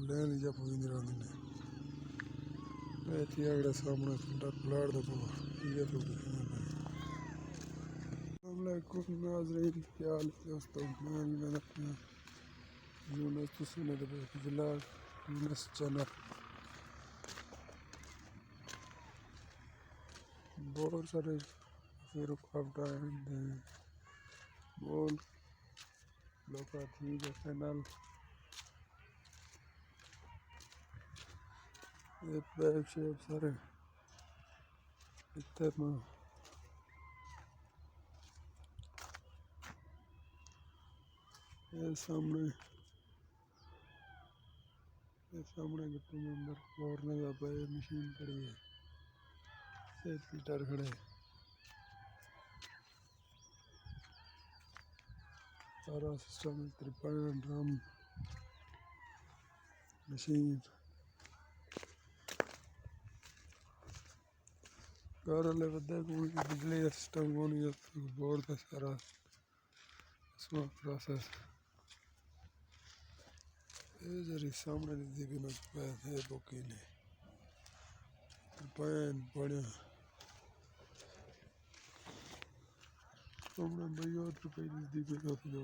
ਲੈਣ ਜਾਂ ਪੂਰੀ ਰਹਿੰਦੀ ਨੇ ਇੱਥੇ ਅਗਲੇ ਸਾਹਮਣੇ ਦਾ ਪਲਾਟ ਦਾ ਤੋਂ ਇਹ ਤੋਂ Assalamualaikum नाज़रीन, क्या हाल है दोस्तों। मैं अपना यूनस तुसीने दे जिला यूनस चैनल बहुत सारे फिर रुकावट बोल लोग ठीक है चैनल ये बैग शेप सारे इतना ये सामने गिट्टू में अंदर और लगा पाए मशीन खड़ी है पीटर खड़े सारा सिस्टम त्रिपान ड्रम मशीन घर वाले बंदे को बिजली का सिस्टम को नहीं बोर्ड का सारा इसमें प्रोसेस ये जरी सामने देखी ना है बोकी ने पैन पड़े सामने भाई और रुपये दी पे